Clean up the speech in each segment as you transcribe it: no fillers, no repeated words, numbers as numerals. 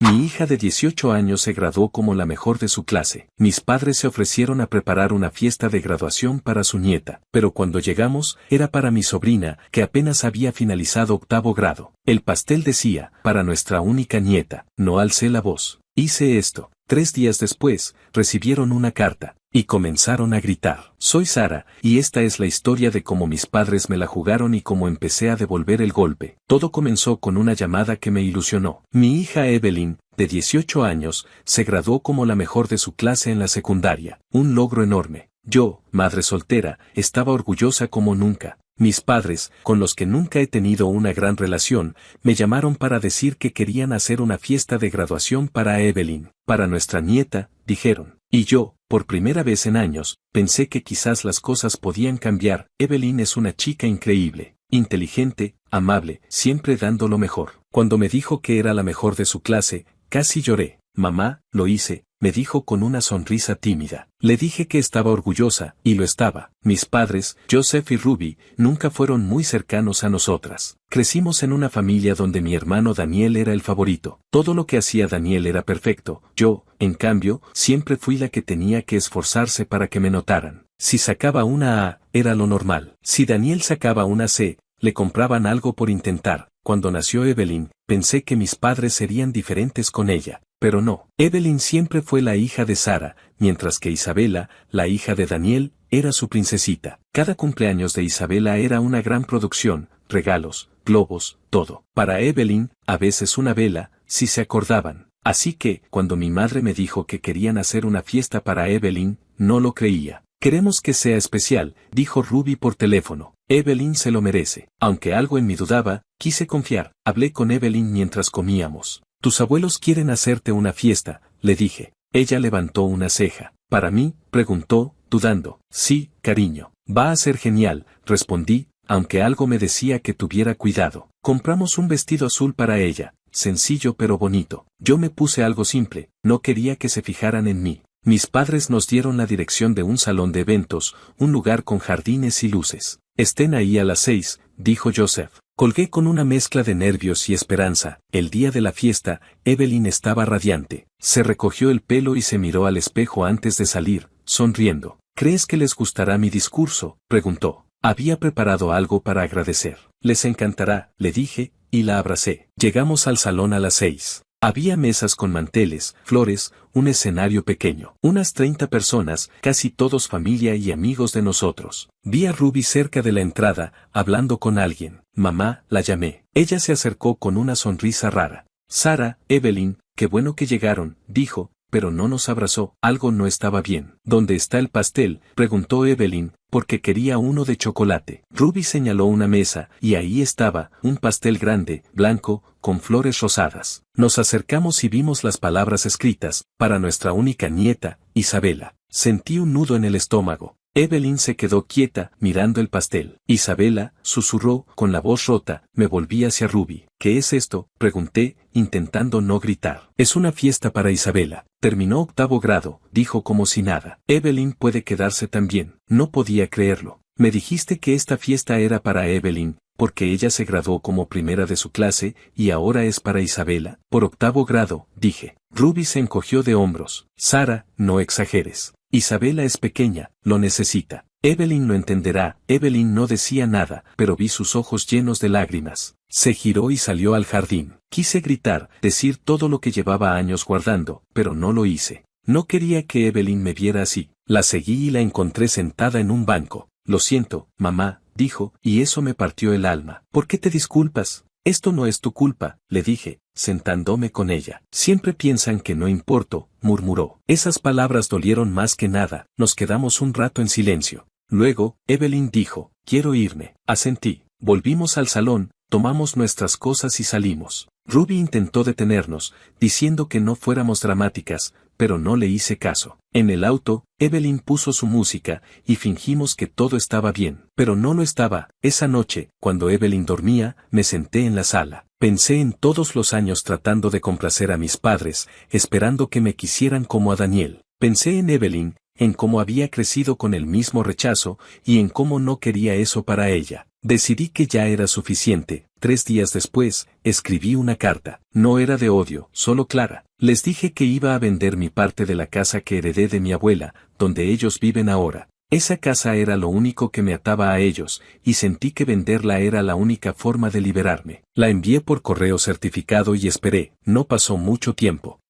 Mi hija de 18 años se graduó como la mejor de su clase. Mis padres se ofrecieron a preparar una fiesta de graduación para su nieta, pero cuando llegamos, era para mi sobrina, que apenas había finalizado 8º grado. El pastel decía, para nuestra única nieta. No alcé la voz. Hice esto. 3 días después, recibieron una carta, y comenzaron a gritar. Soy Sara, y esta es la historia de cómo mis padres me la jugaron y cómo empecé a devolver el golpe. Todo comenzó con una llamada que me ilusionó. Mi hija Evelyn, de 18 años, se graduó como la mejor de su clase en la secundaria. Un logro enorme. Yo, madre soltera, estaba orgullosa como nunca. Mis padres, con los que nunca he tenido una gran relación, me llamaron para decir que querían hacer una fiesta de graduación para Evelyn, para nuestra nieta, dijeron. Y yo, por primera vez en años, pensé que quizás las cosas podían cambiar. Evelyn es una chica increíble, inteligente, amable, siempre dando lo mejor. Cuando me dijo que era la mejor de su clase, casi lloré. Mamá, lo hice, me dijo con una sonrisa tímida. Le dije que estaba orgullosa, y lo estaba. Mis padres, Joseph y Ruby, nunca fueron muy cercanos a nosotras. Crecimos en una familia donde mi hermano Daniel era el favorito. Todo lo que hacía Daniel era perfecto. Yo, en cambio, siempre fui la que tenía que esforzarse para que me notaran. Si sacaba una A, era lo normal. Si Daniel sacaba una C, le compraban algo por intentar. Cuando nació Evelyn, pensé que mis padres serían diferentes con ella. Pero no, Evelyn siempre fue la hija de Sara, mientras que Isabela, la hija de Daniel, era su princesita. Cada cumpleaños de Isabela era una gran producción, regalos, globos, todo. Para Evelyn, a veces una vela, si se acordaban. Así que, cuando mi madre me dijo que querían hacer una fiesta para Evelyn, no lo creía. Queremos que sea especial, dijo Ruby por teléfono. Evelyn se lo merece. Aunque algo en mí dudaba, quise confiar. Hablé con Evelyn mientras comíamos. Tus abuelos quieren hacerte una fiesta, le dije. Ella levantó una ceja. ¿Para mí?, preguntó, dudando. Sí, cariño. Va a ser genial, respondí, aunque algo me decía que tuviera cuidado. Compramos un vestido azul para ella, sencillo pero bonito. Yo me puse algo simple, no quería que se fijaran en mí. Mis padres nos dieron la dirección de un salón de eventos, un lugar con jardines y luces. Estén ahí a las 6, dijo Joseph. Colgué con una mezcla de nervios y esperanza. El día de la fiesta, Evelyn estaba radiante. Se recogió el pelo y se miró al espejo antes de salir, sonriendo. ¿Crees que les gustará mi discurso?, preguntó. Había preparado algo para agradecer. Les encantará, le dije, y la abracé. Llegamos al salón a las 6. Había mesas con manteles, flores, un escenario pequeño. Unas 30 personas, casi todos familia y amigos de nosotros. Vi a Ruby cerca de la entrada, hablando con alguien. Mamá, la llamé. Ella se acercó con una sonrisa rara. Sara, Evelyn, qué bueno que llegaron, dijo, pero no nos abrazó. Algo no estaba bien. ¿Dónde está el pastel?, preguntó Evelyn, porque quería uno de chocolate. Ruby señaló una mesa, y ahí estaba, un pastel grande, blanco, con flores rosadas. Nos acercamos y vimos las palabras escritas, para nuestra única nieta, Isabela. Sentí un nudo en el estómago. Evelyn se quedó quieta, mirando el pastel. Isabela, susurró, con la voz rota. Me volví hacia Ruby. ¿Qué es esto?, pregunté, intentando no gritar. Es una fiesta para Isabela. Terminó 8º grado, dijo como si nada. Evelyn puede quedarse también. No podía creerlo. Me dijiste que esta fiesta era para Evelyn, porque ella se graduó como primera de su clase, y ahora es para Isabela. Por 8º grado, dije. Ruby se encogió de hombros. Sara, no exageres. Isabela es pequeña, lo necesita. Evelyn lo entenderá. Evelyn no decía nada, pero vi sus ojos llenos de lágrimas. Se giró y salió al jardín. Quise gritar, decir todo lo que llevaba años guardando, pero no lo hice. No quería que Evelyn me viera así. La seguí y la encontré sentada en un banco. Lo siento, mamá, dijo, y eso me partió el alma. ¿Por qué te disculpas? Esto no es tu culpa, le dije, sentándome con ella. Siempre piensan que no importo, murmuró. Esas palabras dolieron más que nada. Nos quedamos un rato en silencio. Luego, Evelyn dijo, quiero irme. Asentí. Volvimos al salón, tomamos nuestras cosas y salimos. Ruby intentó detenernos, diciendo que no fuéramos dramáticas, pero no le hice caso. En el auto, Evelyn puso su música, y fingimos que todo estaba bien. Pero no lo estaba. Esa noche, cuando Evelyn dormía, me senté en la sala. Pensé en todos los años tratando de complacer a mis padres, esperando que me quisieran como a Daniel. Pensé en Evelyn, en cómo había crecido con el mismo rechazo, y en cómo no quería eso para ella. Decidí que ya era suficiente. 3 días después, escribí una carta. No era de odio, solo clara. Les dije que iba a vender mi parte de la casa que heredé de mi abuela, donde ellos viven ahora. Esa casa era lo único que me ataba a ellos, y sentí que venderla era la única forma de liberarme. La envié por correo certificado y esperé. No pasó mucho tiempo.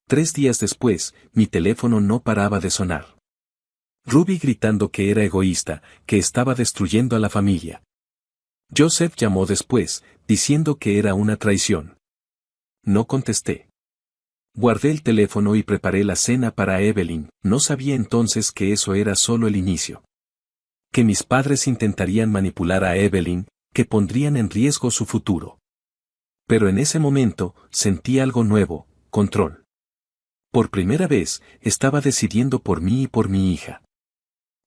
3 días después, mi teléfono no paraba de sonar. Ruby gritando que era egoísta, que estaba destruyendo a la familia. Joseph llamó después, diciendo que era una traición. No contesté. Guardé el teléfono y preparé la cena para Evelyn. No sabía entonces que eso era solo el inicio. Que mis padres intentarían manipular a Evelyn, que pondrían en riesgo su futuro. Pero en ese momento, sentí algo nuevo, control. Por primera vez, estaba decidiendo por mí y por mi hija.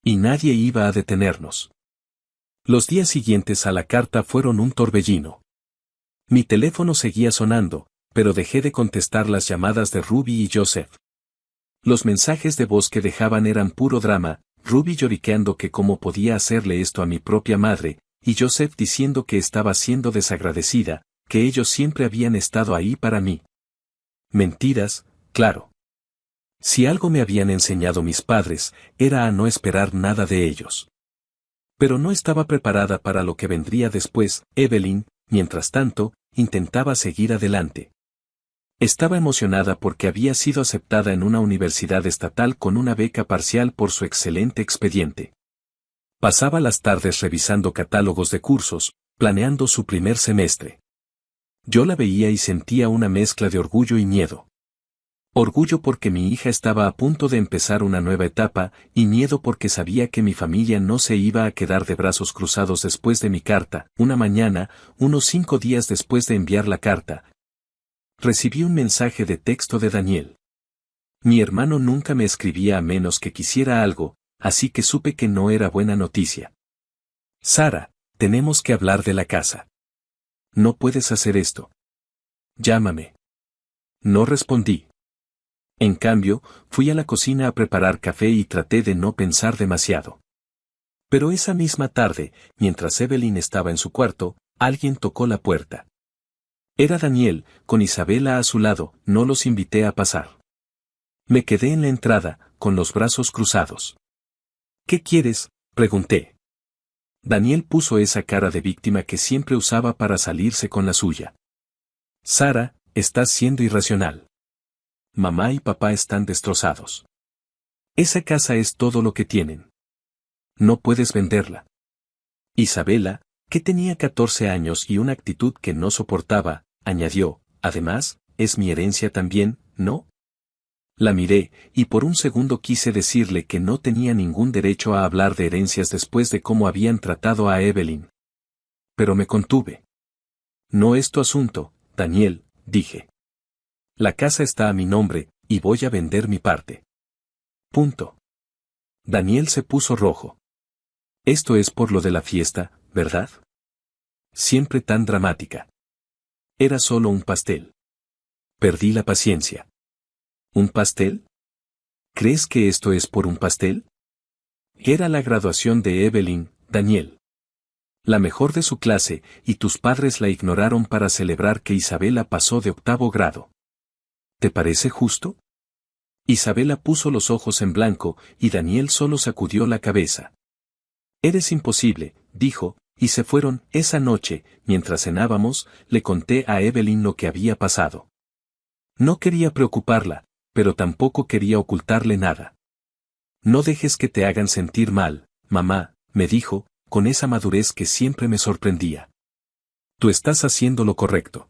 Y nadie iba a detenernos. Los días siguientes a la carta fueron un torbellino. Mi teléfono seguía sonando, pero dejé de contestar las llamadas de Ruby y Joseph. Los mensajes de voz que dejaban eran puro drama, Ruby lloriqueando que cómo podía hacerle esto a mi propia madre, y Joseph diciendo que estaba siendo desagradecida, que ellos siempre habían estado ahí para mí. Mentiras, claro. Si algo me habían enseñado mis padres, era a no esperar nada de ellos. Pero no estaba preparada para lo que vendría después. Evelyn, mientras tanto, intentaba seguir adelante. Estaba emocionada porque había sido aceptada en una universidad estatal con una beca parcial por su excelente expediente. Pasaba las tardes revisando catálogos de cursos, planeando su primer semestre. Yo la veía y sentía una mezcla de orgullo y miedo. Orgullo porque mi hija estaba a punto de empezar una nueva etapa, y miedo porque sabía que mi familia no se iba a quedar de brazos cruzados después de mi carta. Una mañana, unos 5 días después de enviar la carta, recibí un mensaje de texto de Daniel. Mi hermano nunca me escribía a menos que quisiera algo, así que supe que no era buena noticia. Sara, tenemos que hablar de la casa. No puedes hacer esto. Llámame. No respondí. En cambio, fui a la cocina a preparar café y traté de no pensar demasiado. Pero esa misma tarde, mientras Evelyn estaba en su cuarto, alguien tocó la puerta. Era Daniel, con Isabela a su lado. No los invité a pasar. Me quedé en la entrada, con los brazos cruzados. ¿Qué quieres?, pregunté. Daniel puso esa cara de víctima que siempre usaba para salirse con la suya. Sara, estás siendo irracional. Mamá y papá están destrozados. Esa casa es todo lo que tienen. No puedes venderla. Isabela, que tenía 14 años y una actitud que no soportaba, añadió, además, es mi herencia también, ¿no? La miré, y por un segundo quise decirle que no tenía ningún derecho a hablar de herencias después de cómo habían tratado a Evelyn. Pero me contuve. No es tu asunto, Daniel, dije. La casa está a mi nombre, y voy a vender mi parte. Punto. Daniel se puso rojo. Esto es por lo de la fiesta, ¿verdad? Siempre tan dramática. Era solo un pastel. Perdí la paciencia. ¿Un pastel? ¿Crees que esto es por un pastel? Era la graduación de Evelyn, Daniel. La mejor de su clase, y tus padres la ignoraron para celebrar que Isabela pasó de 8º grado. ¿Te parece justo? Isabela puso los ojos en blanco, y Daniel solo sacudió la cabeza. Eres imposible, dijo, y se fueron. Esa noche, mientras cenábamos, le conté a Evelyn lo que había pasado. No quería preocuparla, pero tampoco quería ocultarle nada. No dejes que te hagan sentir mal, mamá, me dijo, con esa madurez que siempre me sorprendía. Tú estás haciendo lo correcto.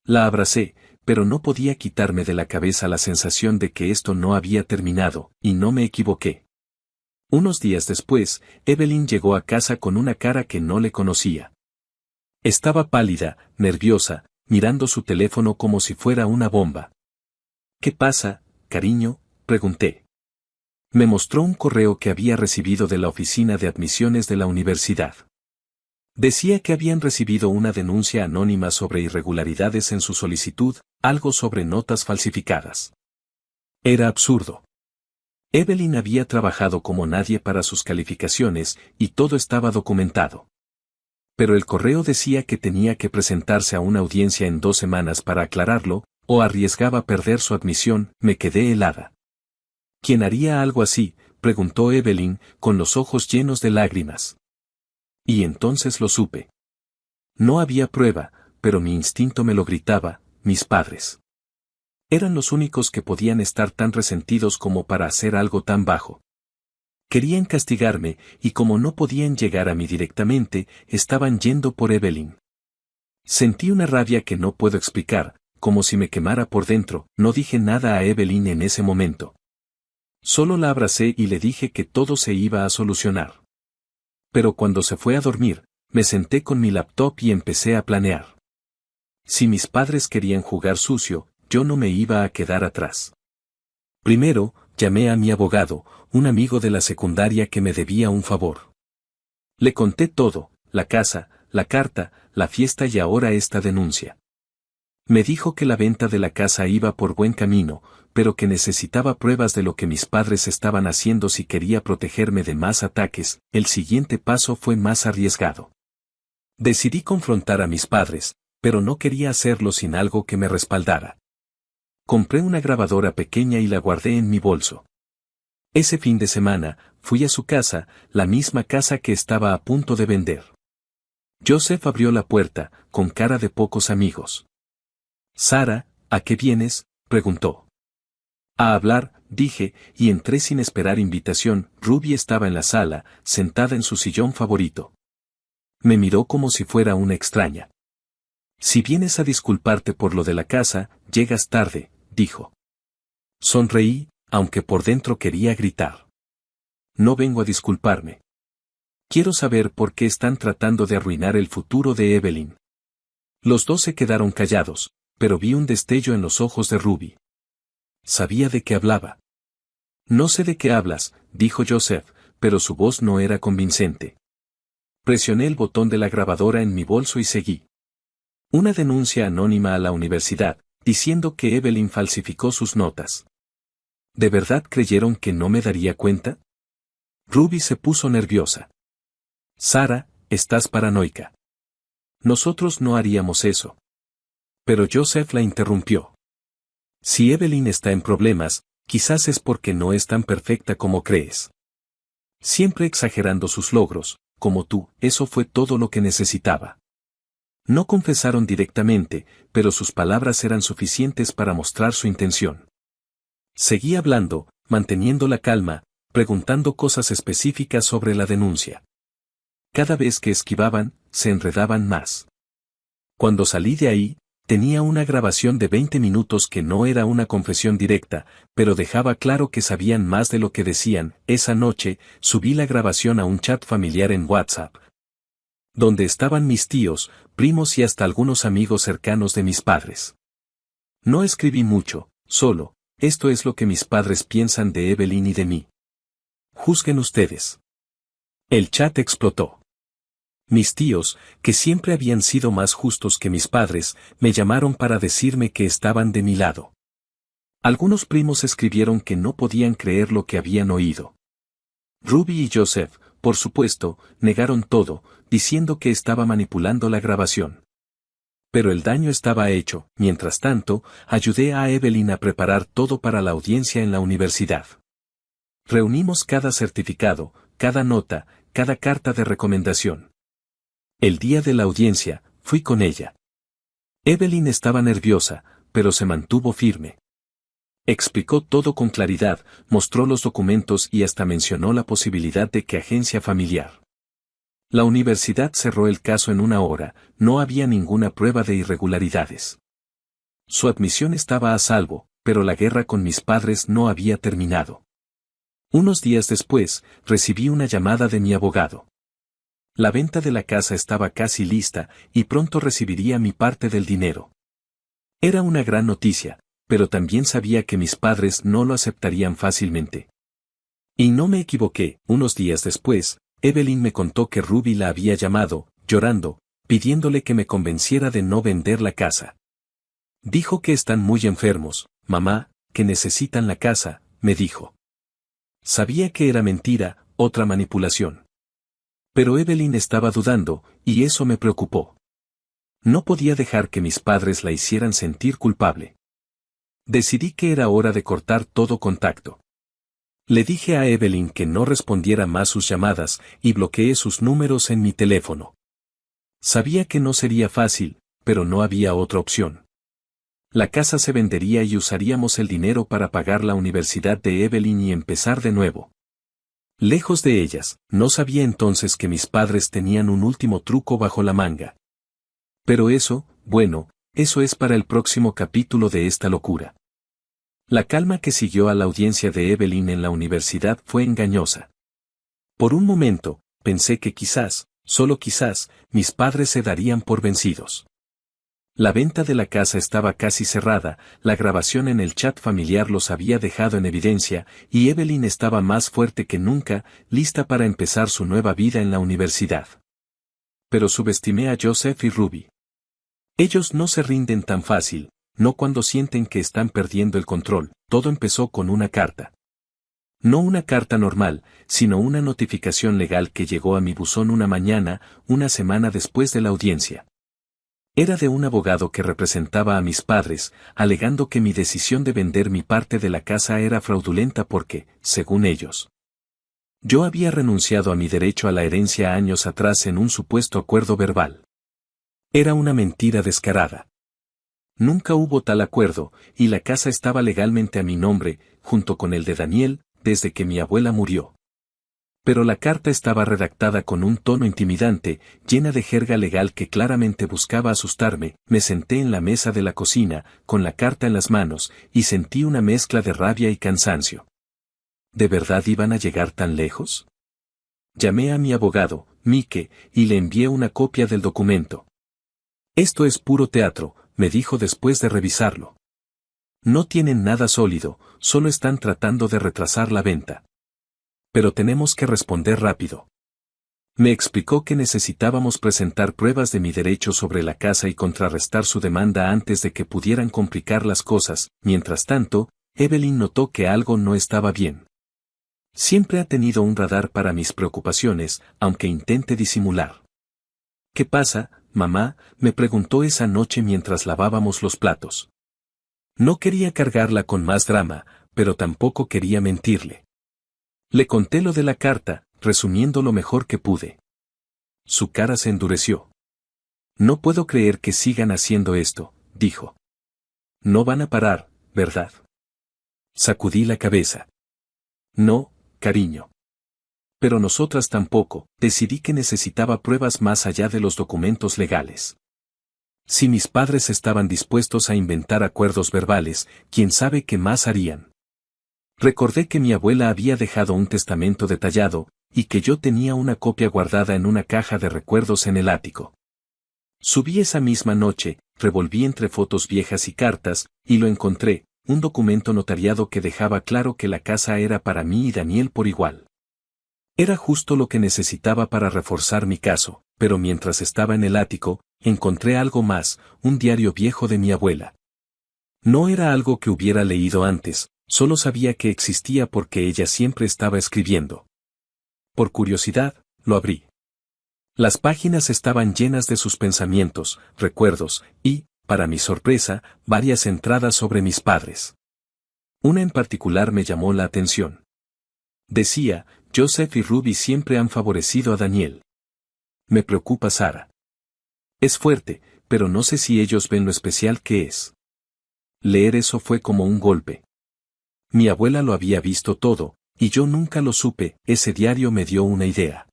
La abracé, pero no podía quitarme de la cabeza la sensación de que esto no había terminado, y no me equivoqué. Unos días después, Evelyn llegó a casa con una cara que no le conocía. Estaba pálida, nerviosa, mirando su teléfono como si fuera una bomba. ¿Qué pasa, cariño?, pregunté. Me mostró un correo que había recibido de la oficina de admisiones de la universidad. Decía que habían recibido una denuncia anónima sobre irregularidades en su solicitud, algo sobre notas falsificadas. Era absurdo. Evelyn había trabajado como nadie para sus calificaciones, y todo estaba documentado. Pero el correo decía que tenía que presentarse a una audiencia en 2 semanas para aclararlo, o arriesgaba perder su admisión. Me quedé helada. ¿Quién haría algo así?, preguntó Evelyn, con los ojos llenos de lágrimas. Y entonces lo supe. No había prueba, pero mi instinto me lo gritaba: mis padres. Eran los únicos que podían estar tan resentidos como para hacer algo tan bajo. Querían castigarme, y como no podían llegar a mí directamente, estaban yendo por Evelyn. Sentí una rabia que no puedo explicar, como si me quemara por dentro. No dije nada a Evelyn en ese momento. Solo la abracé y le dije que todo se iba a solucionar. Pero cuando se fue a dormir, me senté con mi laptop y empecé a planear. Si mis padres querían jugar sucio, yo no me iba a quedar atrás. Primero, llamé a mi abogado, un amigo de la secundaria que me debía un favor. Le conté todo: la casa, la carta, la fiesta y ahora esta denuncia. Me dijo que la venta de la casa iba por buen camino, pero que necesitaba pruebas de lo que mis padres estaban haciendo si quería protegerme de más ataques. El siguiente paso fue más arriesgado. Decidí confrontar a mis padres, pero no quería hacerlo sin algo que me respaldara. Compré una grabadora pequeña y la guardé en mi bolso. Ese fin de semana, fui a su casa, la misma casa que estaba a punto de vender. Joseph abrió la puerta, con cara de pocos amigos. «Sara, ¿a qué vienes?», preguntó. «A hablar», dije, y entré sin esperar invitación. Ruby estaba en la sala, sentada en su sillón favorito. Me miró como si fuera una extraña. «Si vienes a disculparte por lo de la casa, llegas tarde», dijo. Sonreí, aunque por dentro quería gritar. «No vengo a disculparme. Quiero saber por qué están tratando de arruinar el futuro de Evelyn». Los dos se quedaron callados, pero vi un destello en los ojos de Ruby. Sabía de qué hablaba. «No sé de qué hablas», dijo Joseph, pero su voz no era convincente. Presioné el botón de la grabadora en mi bolso y seguí. Una denuncia anónima a la universidad, diciendo que Evelyn falsificó sus notas. ¿De verdad creyeron que no me daría cuenta? Ruby se puso nerviosa. «Sara, estás paranoica. Nosotros no haríamos eso». Pero Joseph la interrumpió. «Si Evelyn está en problemas, quizás es porque no es tan perfecta como crees. Siempre exagerando sus logros, como tú». Eso fue todo lo que necesitaba. No confesaron directamente, pero sus palabras eran suficientes para mostrar su intención. Seguí hablando, manteniendo la calma, preguntando cosas específicas sobre la denuncia. Cada vez que esquivaban, se enredaban más. Cuando salí de ahí, tenía una grabación de 20 minutos que no era una confesión directa, pero dejaba claro que sabían más de lo que decían. Esa noche, subí la grabación a un chat familiar en WhatsApp, donde estaban mis tíos, primos y hasta algunos amigos cercanos de mis padres. No escribí mucho, solo: «Esto es lo que mis padres piensan de Evelyn y de mí. Juzguen ustedes». El chat explotó. Mis tíos, que siempre habían sido más justos que mis padres, me llamaron para decirme que estaban de mi lado. Algunos primos escribieron que no podían creer lo que habían oído. Ruby y Joseph, por supuesto, negaron todo, diciendo que estaba manipulando la grabación. Pero el daño estaba hecho. Mientras tanto, ayudé a Evelyn a preparar todo para la audiencia en la universidad. Reunimos cada certificado, cada nota, cada carta de recomendación. El día de la audiencia, fui con ella. Evelyn estaba nerviosa, pero se mantuvo firme. Explicó todo con claridad, mostró los documentos y hasta mencionó la posibilidad de que agencia familiar. La universidad cerró el caso en 1 hora, no había ninguna prueba de irregularidades. Su admisión estaba a salvo, pero la guerra con mis padres no había terminado. Unos días después, recibí una llamada de mi abogado. La venta de la casa estaba casi lista, y pronto recibiría mi parte del dinero. Era una gran noticia, pero también sabía que mis padres no lo aceptarían fácilmente. Y no me equivoqué. Unos días después, Evelyn me contó que Ruby la había llamado, llorando, pidiéndole que me convenciera de no vender la casa. Dijo que están muy enfermos, mamá, que necesitan la casa, me dijo. Sabía que era mentira, otra manipulación. Pero Evelyn estaba dudando, y eso me preocupó. No podía dejar que mis padres la hicieran sentir culpable. Decidí que era hora de cortar todo contacto. Le dije a Evelyn que no respondiera más sus llamadas y bloqueé sus números en mi teléfono. Sabía que no sería fácil, pero no había otra opción. La casa se vendería y usaríamos el dinero para pagar la universidad de Evelyn y empezar de nuevo. Lejos de ellas, no sabía entonces que mis padres tenían un último truco bajo la manga. Pero eso, bueno, eso es para el próximo capítulo de esta locura. La calma que siguió a la audiencia de Evelyn en la universidad fue engañosa. Por un momento, pensé que quizás, solo quizás, mis padres se darían por vencidos. La venta de la casa estaba casi cerrada, la grabación en el chat familiar los había dejado en evidencia, y Evelyn estaba más fuerte que nunca, lista para empezar su nueva vida en la universidad. Pero subestimé a Joseph y Ruby. Ellos no se rinden tan fácil, no cuando sienten que están perdiendo el control. Todo empezó con una carta. No una carta normal, sino una notificación legal que llegó a mi buzón una mañana, una semana después de la audiencia. Era de un abogado que representaba a mis padres, alegando que mi decisión de vender mi parte de la casa era fraudulenta porque, según ellos, yo había renunciado a mi derecho a la herencia años atrás en un supuesto acuerdo verbal. Era una mentira descarada. Nunca hubo tal acuerdo, y la casa estaba legalmente a mi nombre, junto con el de Daniel, desde que mi abuela murió. Pero la carta estaba redactada con un tono intimidante, llena de jerga legal que claramente buscaba asustarme. Me senté en la mesa de la cocina, con la carta en las manos, y sentí una mezcla de rabia y cansancio. ¿De verdad iban a llegar tan lejos? Llamé a mi abogado, Mike, y le envié una copia del documento. Esto es puro teatro, me dijo después de revisarlo. No tienen nada sólido, solo están tratando de retrasar la venta. Pero tenemos que responder rápido. Me explicó que necesitábamos presentar pruebas de mi derecho sobre la casa y contrarrestar su demanda antes de que pudieran complicar las cosas. Mientras tanto, Evelyn notó que algo no estaba bien. Siempre ha tenido un radar para mis preocupaciones, aunque intente disimular. ¿Qué pasa, mamá?, me preguntó esa noche mientras lavábamos los platos. No quería cargarla con más drama, pero tampoco quería mentirle. Le conté lo de la carta, resumiendo lo mejor que pude. Su cara se endureció. No puedo creer que sigan haciendo esto, dijo. No van a parar, ¿verdad? Sacudí la cabeza. No, cariño. Pero nosotras tampoco. Decidí que necesitaba pruebas más allá de los documentos legales. Si mis padres estaban dispuestos a inventar acuerdos verbales, quién sabe qué más harían. Recordé que mi abuela había dejado un testamento detallado, y que yo tenía una copia guardada en una caja de recuerdos en el ático. Subí esa misma noche, revolví entre fotos viejas y cartas, y lo encontré, un documento notariado que dejaba claro que la casa era para mí y Daniel por igual. Era justo lo que necesitaba para reforzar mi caso, pero mientras estaba en el ático, encontré algo más, un diario viejo de mi abuela. No era algo que hubiera leído antes, solo sabía que existía porque ella siempre estaba escribiendo. Por curiosidad, lo abrí. Las páginas estaban llenas de sus pensamientos, recuerdos, y, para mi sorpresa, varias entradas sobre mis padres. Una en particular me llamó la atención. Decía, Joseph y Ruby siempre han favorecido a Daniel. Me preocupa Sara. Es fuerte, pero no sé si ellos ven lo especial que es. Leer eso fue como un golpe. Mi abuela lo había visto todo, y yo nunca lo supe. Ese diario me dio una idea.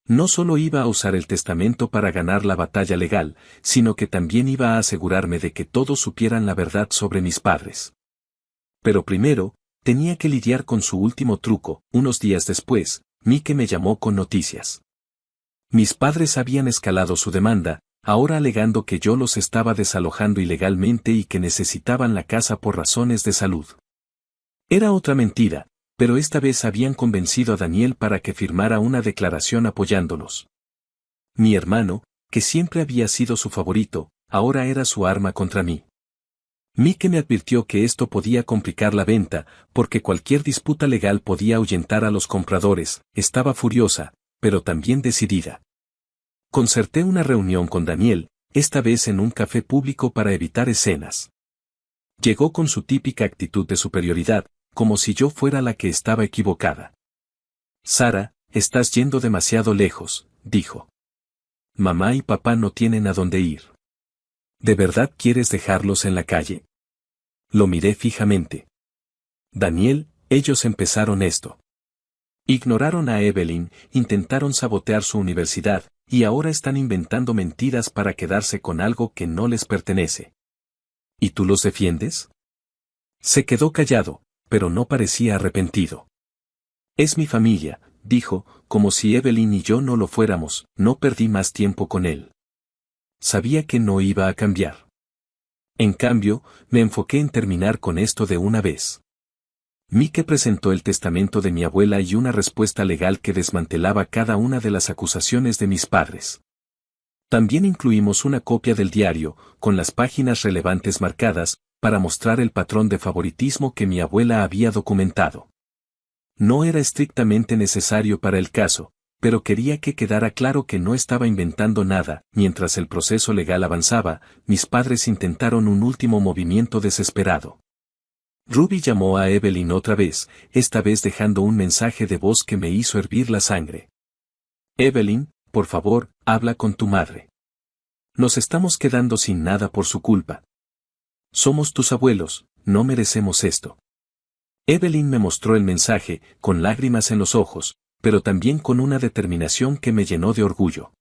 No solo iba a usar el testamento para ganar la batalla legal, sino que también iba a asegurarme de que todos supieran la verdad sobre mis padres. Pero primero, tenía que lidiar con su último truco. Unos días después, Mike me llamó con noticias. Mis padres habían escalado su demanda, ahora alegando que yo los estaba desalojando ilegalmente y que necesitaban la casa por razones de salud. Era otra mentira, pero esta vez habían convencido a Daniel para que firmara una declaración apoyándolos. Mi hermano, que siempre había sido su favorito, ahora era su arma contra mí. Mike me advirtió que esto podía complicar la venta, porque cualquier disputa legal podía ahuyentar a los compradores. Estaba furiosa, pero también decidida. Concerté una reunión con Daniel, esta vez en un café público para evitar escenas. Llegó con su típica actitud de superioridad, como si yo fuera la que estaba equivocada. Sara, estás yendo demasiado lejos, dijo. Mamá y papá no tienen a dónde ir. ¿De verdad quieres dejarlos en la calle? Lo miré fijamente. Daniel, ellos empezaron esto. Ignoraron a Evelyn, intentaron sabotear su universidad, y ahora están inventando mentiras para quedarse con algo que no les pertenece. ¿Y tú los defiendes? Se quedó callado, pero no parecía arrepentido. Es mi familia, dijo, como si Evelyn y yo no lo fuéramos. No perdí más tiempo con él. Sabía que no iba a cambiar. En cambio, me enfoqué en terminar con esto de una vez. Mike presentó el testamento de mi abuela y una respuesta legal que desmantelaba cada una de las acusaciones de mis padres. También incluimos una copia del diario, con las páginas relevantes marcadas, para mostrar el patrón de favoritismo que mi abuela había documentado. No era estrictamente necesario para el caso, pero quería que quedara claro que no estaba inventando nada. Mientras el proceso legal avanzaba, mis padres intentaron un último movimiento desesperado. Ruby llamó a Evelyn otra vez, esta vez dejando un mensaje de voz que me hizo hervir la sangre. Evelyn, por favor, habla con tu madre. Nos estamos quedando sin nada por su culpa. Somos tus abuelos, no merecemos esto. Evelyn me mostró el mensaje, con lágrimas en los ojos, pero también con una determinación que me llenó de orgullo.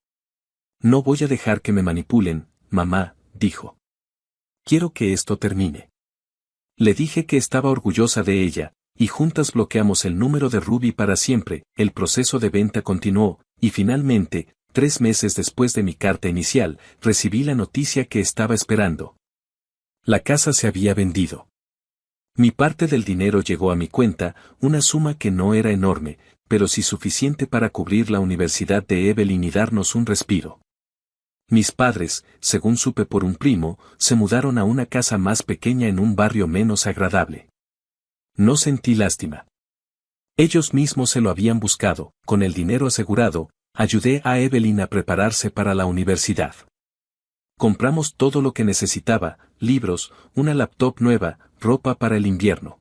No voy a dejar que me manipulen, mamá, dijo. Quiero que esto termine. Le dije que estaba orgullosa de ella, y juntas bloqueamos el número de Ruby para siempre. El proceso de venta continuó, y finalmente, 3 meses después de mi carta inicial, recibí la noticia que estaba esperando. La casa se había vendido. Mi parte del dinero llegó a mi cuenta, una suma que no era enorme, pero sí suficiente para cubrir la universidad de Evelyn y darnos un respiro. Mis padres, según supe por un primo, se mudaron a una casa más pequeña en un barrio menos agradable. No sentí lástima. Ellos mismos se lo habían buscado. Con el dinero asegurado, ayudé a Evelyn a prepararse para la universidad. Compramos todo lo que necesitaba, libros, una laptop nueva, ropa para el invierno.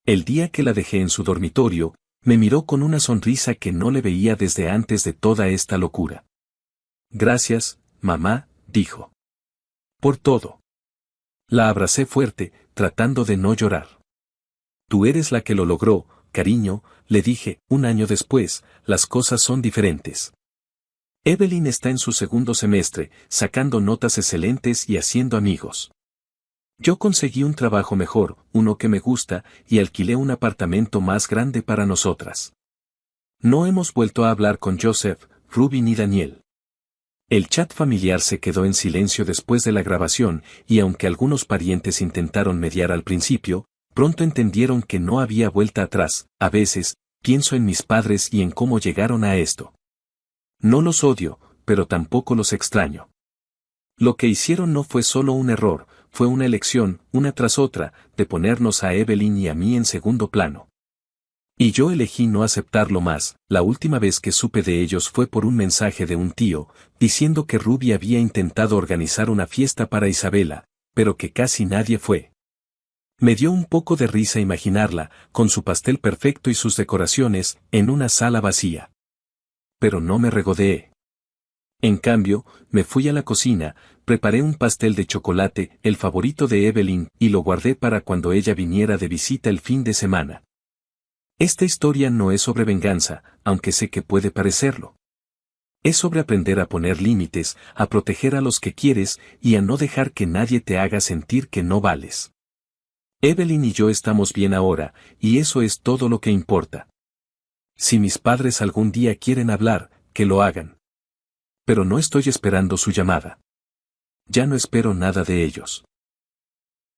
El día que la dejé en su dormitorio, me miró con una sonrisa que no le veía desde antes de toda esta locura. Gracias, mamá, dijo. Por todo. La abracé fuerte, tratando de no llorar. Tú eres la que lo logró, cariño, le dije. 1 año después, las cosas son diferentes. Evelyn está en su 2º semestre, sacando notas excelentes y haciendo amigos. Yo conseguí un trabajo mejor, uno que me gusta, y alquilé un apartamento más grande para nosotras. No hemos vuelto a hablar con Joseph, Ruby ni Daniel. El chat familiar se quedó en silencio después de la grabación, y aunque algunos parientes intentaron mediar al principio, pronto entendieron que no había vuelta atrás. A veces, pienso en mis padres y en cómo llegaron a esto. No los odio, pero tampoco los extraño. Lo que hicieron no fue solo un error, fue una elección, una tras otra, de ponernos a Evelyn y a mí en segundo plano. Y yo elegí no aceptarlo más. La última vez que supe de ellos fue por un mensaje de un tío, diciendo que Ruby había intentado organizar una fiesta para Isabela, pero que casi nadie fue. Me dio un poco de risa imaginarla, con su pastel perfecto y sus decoraciones, en una sala vacía. Pero no me regodeé. En cambio, me fui a la cocina, preparé un pastel de chocolate, el favorito de Evelyn, y lo guardé para cuando ella viniera de visita el fin de semana. Esta historia no es sobre venganza, aunque sé que puede parecerlo. Es sobre aprender a poner límites, a proteger a los que quieres y a no dejar que nadie te haga sentir que no vales. Evelyn y yo estamos bien ahora, y eso es todo lo que importa. Si mis padres algún día quieren hablar, que lo hagan. Pero no estoy esperando su llamada. Ya no espero nada de ellos.